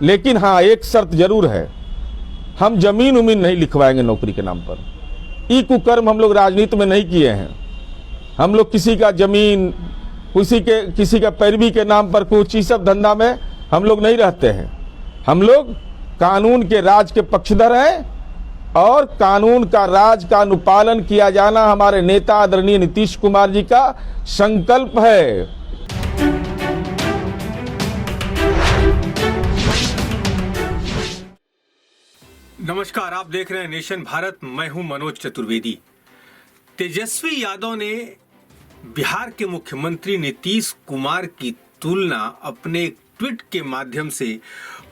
लेकिन हाँ, एक शर्त जरूर है, हम जमीन उमीन नहीं लिखवाएंगे नौकरी के नाम पर। ई कुकर्म हम लोग राजनीति में नहीं किए हैं। हम लोग किसी का जमीन, किसी का पैरवी के नाम पर कुछ, इस सब धंधा में हम लोग नहीं रहते हैं। हम लोग कानून के राज के पक्षधर हैं और कानून का राज का अनुपालन किया जाना हमारे नेता आदरणीय नीतीश कुमार जी का संकल्प है। नमस्कार, आप देख रहे हैं नेशन भारत। मैं हूं मनोज चतुर्वेदी। तेजस्वी यादव ने बिहार के मुख्यमंत्री नीतीश कुमार की तुलना अपने एक ट्वीट के माध्यम से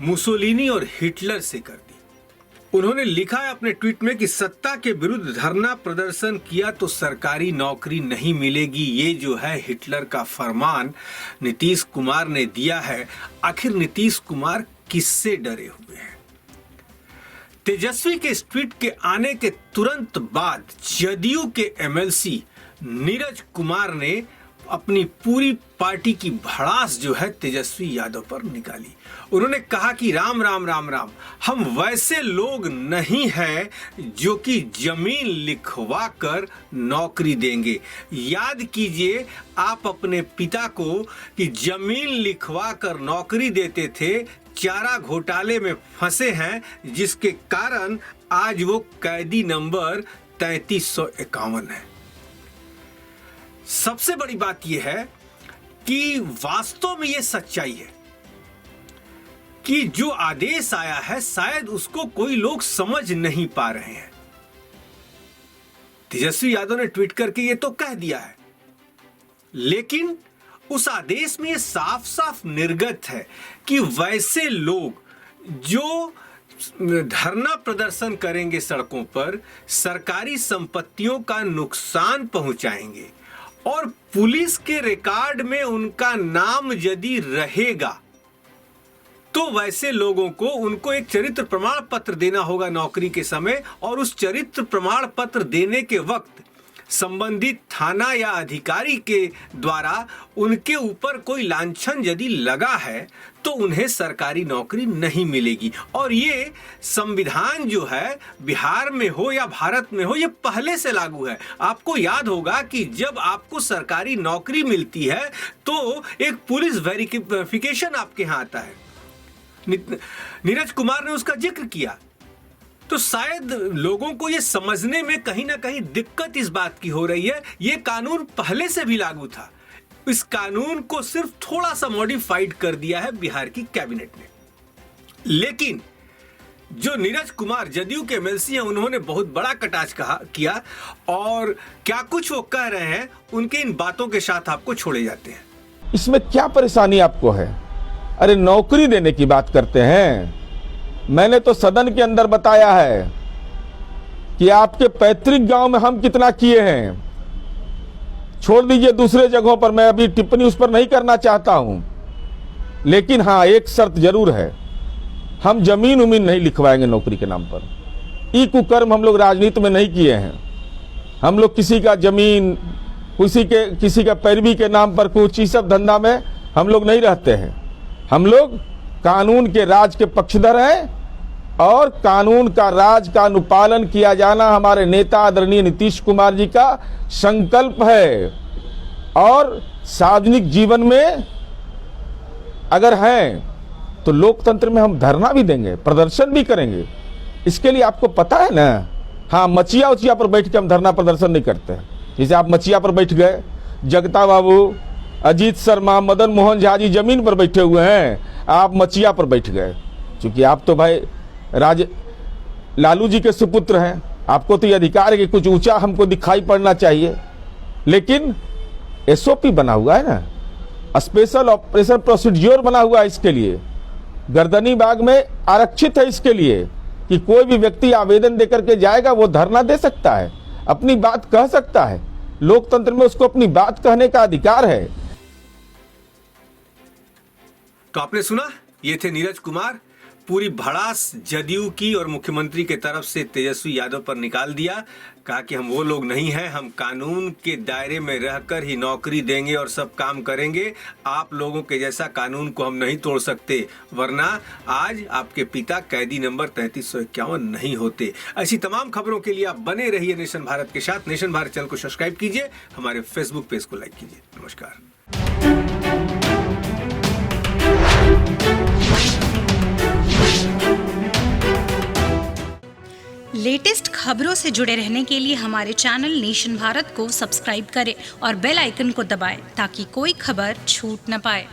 मुसोलिनी और हिटलर से कर दी। उन्होंने लिखा है अपने ट्वीट में कि सत्ता के विरुद्ध धरना प्रदर्शन किया तो सरकारी नौकरी नहीं मिलेगी। ये जो है हिटलर का फरमान नीतीश कुमार ने दिया है। आखिर नीतीश कुमार किससे डरे हुए हैं? तेजस्वी के इस ट्वीट के आने के तुरंत बाद जदयू के एमएलसी नीरज कुमार ने अपनी पूरी पार्टी की भड़ास जो है तेजस्वी यादव पर निकाली। उन्होंने कहा कि राम राम राम राम, हम वैसे लोग नहीं हैं जो कि जमीन लिखवा कर नौकरी देंगे। याद कीजिए आप अपने पिता को कि जमीन लिखवा कर नौकरी देते थे, चारा घोटाले में फंसे हैं, जिसके कारण आज वो कैदी नंबर 3351 है। सबसे बड़ी बात यह है कि वास्तव में यह सच्चाई है कि जो आदेश आया है शायद उसको कोई लोग समझ नहीं पा रहे हैं। तेजस्वी यादव ने ट्वीट करके ये तो कह दिया है, लेकिन उस आदेश में यह साफ साफ निर्गत है कि वैसे लोग जो धरना प्रदर्शन करेंगे सड़कों पर, सरकारी संपत्तियों का नुकसान पहुंचाएंगे और पुलिस के रिकॉर्ड में उनका नाम यदि रहेगा तो वैसे लोगों को उनको एक चरित्र प्रमाण पत्र देना होगा नौकरी के समय, और उस चरित्र प्रमाण पत्र देने के वक्त संबंधित थाना या अधिकारी के द्वारा उनके ऊपर कोई लांछन यदि लगा है तो उन्हें सरकारी नौकरी नहीं मिलेगी। और ये संविधान जो है बिहार में हो या भारत में हो, ये पहले से लागू है। आपको याद होगा कि जब आपको सरकारी नौकरी मिलती है तो एक पुलिस वेरिफिकेशन आपके यहाँ आता है। नीरज कुमार ने उसका जिक्र किया। तो शायद लोगों को यह समझने में कहीं ना कहीं दिक्कत इस बात की हो रही है, यह कानून पहले से भी लागू था। इस कानून को सिर्फ थोड़ा सा मॉडिफाइड कर दिया है बिहार की कैबिनेट ने। लेकिन जो नीरज कुमार जदयू के एमएलसी हैं, उन्होंने बहुत बड़ा कटाक्ष किया और क्या कुछ वो कह रहे हैं, उनके इन बातों के साथ आपको छोड़े जाते हैं। इसमें क्या परेशानी आपको है? अरे नौकरी देने की बात करते हैं। मैंने तो सदन के अंदर बताया है कि आपके पैतृक गांव में हम कितना किए हैं। छोड़ दीजिए दूसरे जगहों पर, मैं अभी टिप्पणी उस पर नहीं करना चाहता हूं। लेकिन हाँ, एक शर्त जरूर है, हम जमीन उमीन नहीं लिखवाएंगे नौकरी के नाम पर। ई कुकर्म हम लोग राजनीति में नहीं किए हैं। हम लोग किसी का जमीन, किसी का पैरवी के नाम पर कुछ, इस सब धंधा में हम लोग नहीं रहते हैं। हम लोग कानून के राज के पक्षधर हैं और कानून का राज का अनुपालन किया जाना हमारे नेता आदरणीय नीतीश कुमार जी का संकल्प है। और सार्वजनिक जीवन में अगर हैं तो लोकतंत्र में हम धरना भी देंगे, प्रदर्शन भी करेंगे। इसके लिए आपको पता है ना। हाँ, मचिया उचिया पर बैठ के हम धरना प्रदर्शन नहीं करते हैं। जैसे आप मचिया पर बैठ गए, जगता बाबू, अजीत शर्मा, मदन मोहन झा जी जमीन पर बैठे हुए हैं, आप मचिया पर बैठ गए। क्योंकि आप तो भाई लालू जी के सुपुत्र हैं, आपको तो ये अधिकार है कि कुछ ऊंचा हमको दिखाई पड़ना चाहिए। लेकिन एसओपी बना हुआ है ना, स्पेशल ऑपरेशन प्रोसीड्योर बना हुआ है इसके लिए। गर्दनी बाग में आरक्षित है इसके लिए कि कोई भी व्यक्ति आवेदन देकर के जाएगा, वो धरना दे सकता है, अपनी बात कह सकता है। लोकतंत्र में उसको अपनी बात कहने का अधिकार है। तो आपने सुना, ये थे नीरज कुमार। पूरी भड़ास जदयू की और मुख्यमंत्री के तरफ से तेजस्वी यादव पर निकाल दिया। कहा कि हम वो लोग नहीं हैं, हम कानून के दायरे में रहकर ही नौकरी देंगे और सब काम करेंगे। आप लोगों के जैसा कानून को हम नहीं तोड़ सकते, वरना आज आपके पिता कैदी नंबर 3351 नहीं होते। ऐसी तमाम खबरों के लिए आप बने रहिए नेशन भारत के साथ। नेशन भारत चैनल को सब्सक्राइब कीजिए, हमारे फेसबुक पेज को लाइक कीजिए। नमस्कार। लेटेस्ट खबरों से जुड़े रहने के लिए हमारे चैनल नेशन भारत को सब्सक्राइब करें और बेल आइकन को दबाएं ताकि कोई खबर छूट न पाए।